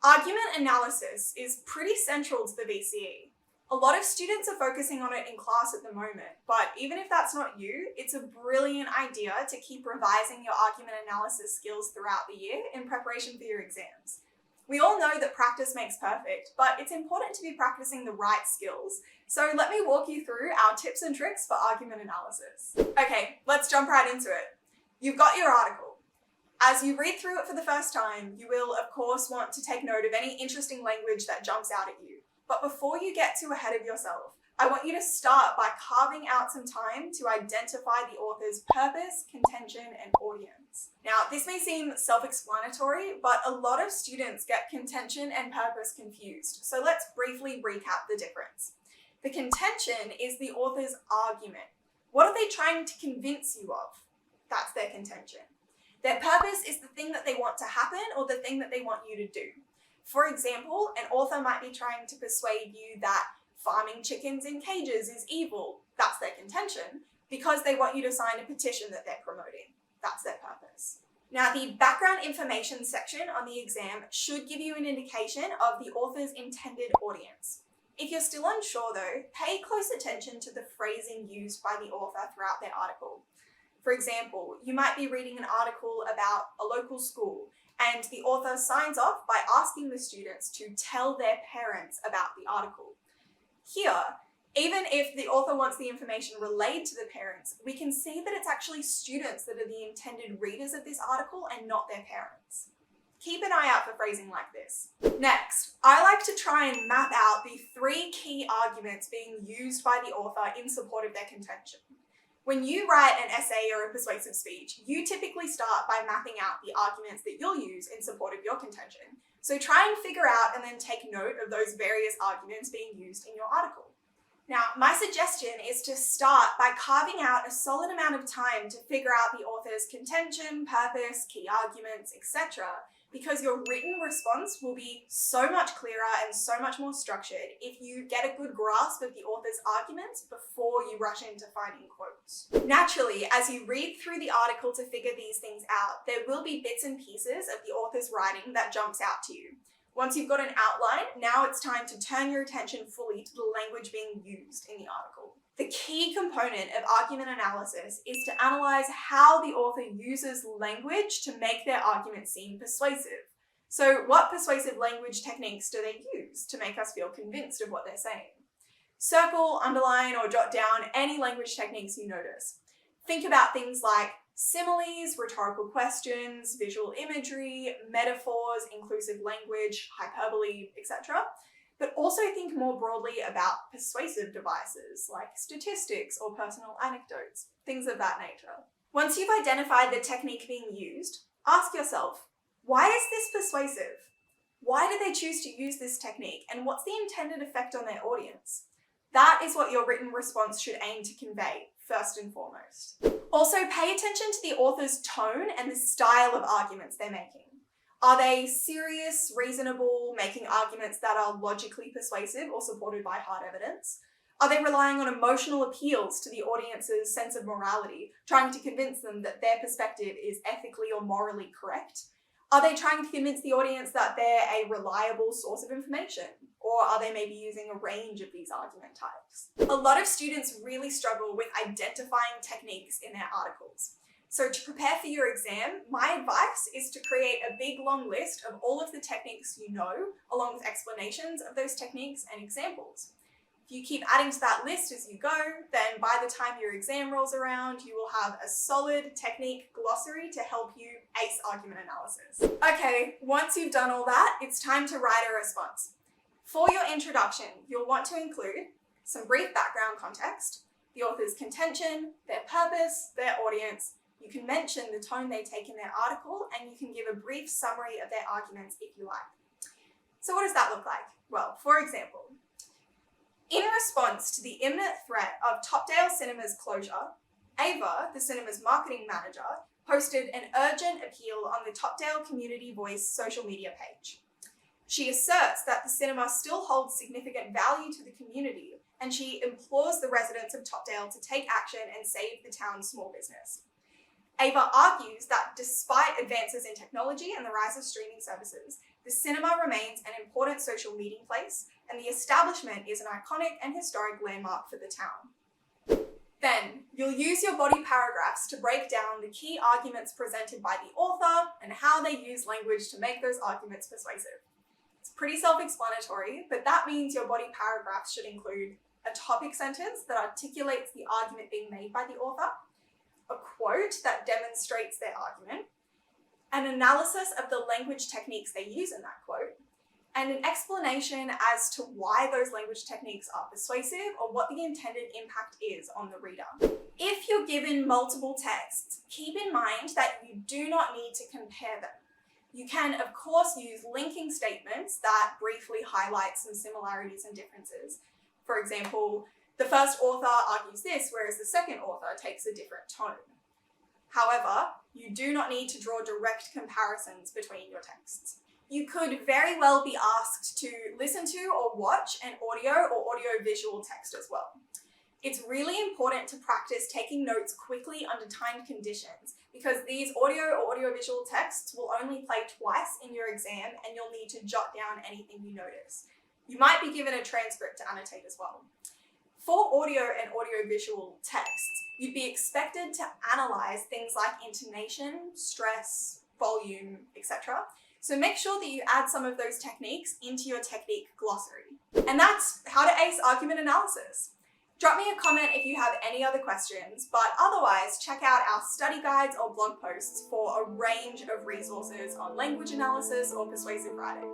Argument analysis is pretty central to the VCE. A lot of students are focusing on it in class at the moment, but even if that's not you, it's a brilliant idea to keep revising your argument analysis skills throughout the year in preparation for your exams. We all know that practice makes perfect, but it's important to be practicing the right skills. So let me walk you through our tips and tricks for argument analysis. Okay, let's jump right into it. You've got your article. As you read through it for the first time, you will of course want to take note of any interesting language that jumps out at you. But before you get too ahead of yourself, I want you to start by carving out some time to identify the author's purpose, contention, and audience. Now, this may seem self-explanatory, but a lot of students get contention and purpose confused. So let's briefly recap the difference. The contention is the author's argument. What are they trying to convince you of? That's their contention. Their purpose is the thing that they want to happen or the thing that they want you to do. For example, an author might be trying to persuade you that farming chickens in cages is evil. That's their contention, because they want you to sign a petition that they're promoting. That's their purpose. Now, the background information section on the exam should give you an indication of the author's intended audience. If you're still unsure though, pay close attention to the phrasing used by the author throughout their article. For example, you might be reading an article about a local school, and the author signs off by asking the students to tell their parents about the article. Here, even if the author wants the information relayed to the parents, we can see that it's actually students that are the intended readers of this article and not their parents. Keep an eye out for phrasing like this. Next, I like to try and map out the 3 key arguments being used by the author in support of their contention. When you write an essay or a persuasive speech, you typically start by mapping out the arguments that you'll use in support of your contention. So try and figure out and then take note of those various arguments being used in your article. Now, my suggestion is to start by carving out a solid amount of time to figure out the author's contention, purpose, key arguments, etc., because your written response will be so much clearer and so much more structured if you get a good grasp of the author's arguments before you rush into finding quotes. Naturally, as you read through the article to figure these things out, there will be bits and pieces of the author's writing that jumps out to you. Once you've got an outline, now it's time to turn your attention fully to the language being used in the article. The key component of argument analysis is to analyze how the author uses language to make their argument seem persuasive. So what persuasive language techniques do they use to make us feel convinced of what they're saying? Circle, underline, or jot down any language techniques you notice. Think about things like similes, rhetorical questions, visual imagery, metaphors, inclusive language, hyperbole, etc. But also think more broadly about persuasive devices like statistics or personal anecdotes, things of that nature. Once you've identified the technique being used, ask yourself, why is this persuasive? Why do they choose to use this technique, and what's the intended effect on their audience? That is what your written response should aim to convey, first and foremost. Also, pay attention to the author's tone and the style of arguments they're making. Are they serious, reasonable, making arguments that are logically persuasive or supported by hard evidence? Are they relying on emotional appeals to the audience's sense of morality, trying to convince them that their perspective is ethically or morally correct? Are they trying to convince the audience that they're a reliable source of information? Or are they maybe using a range of these argument types? A lot of students really struggle with identifying techniques in their articles. So to prepare for your exam, my advice is to create a big long list of all of the techniques you know, along with explanations of those techniques and examples. If you keep adding to that list as you go, then by the time your exam rolls around, you will have a solid technique glossary to help you ace argument analysis. Okay, once you've done all that, it's time to write a response. For your introduction, you'll want to include some brief background context, the author's contention, their purpose, their audience. You can mention the tone they take in their article, and you can give a brief summary of their arguments if you like. So what does that look like? Well, for example, in response to the imminent threat of Topdale Cinema's closure, Ava, the cinema's marketing manager, posted an urgent appeal on the Topdale Community Voice social media page. She asserts that the cinema still holds significant value to the community, and she implores the residents of Topdale to take action and save the town's small business. Ava argues that despite advances in technology and the rise of streaming services, the cinema remains an important social meeting place, and the establishment is an iconic and historic landmark for the town. Then, you'll use your body paragraphs to break down the key arguments presented by the author and how they use language to make those arguments persuasive. It's pretty self-explanatory, but that means your body paragraphs should include a topic sentence that articulates the argument being made by the author, a quote that demonstrates their argument, an analysis of the language techniques they use in that quote, and an explanation as to why those language techniques are persuasive or what the intended impact is on the reader. If you're given multiple texts, keep in mind that you do not need to compare them. You can, of course, use linking statements that briefly highlight some similarities and differences. For example, the first author argues this, whereas the second author takes a different tone. However, you do not need to draw direct comparisons between your texts. You could very well be asked to listen to or watch an audio or audio-visual text as well. It's really important to practice taking notes quickly under timed conditions because these audio or audio-visual texts will only play twice in your exam and you'll need to jot down anything you notice. You might be given a transcript to annotate as well. For audio and audio-visual texts, you'd be expected to analyze things like intonation, stress, volume, etc. So make sure that you add some of those techniques into your technique glossary. And that's how to ace argument analysis. Drop me a comment if you have any other questions, but otherwise check out our study guides or blog posts for a range of resources on language analysis or persuasive writing.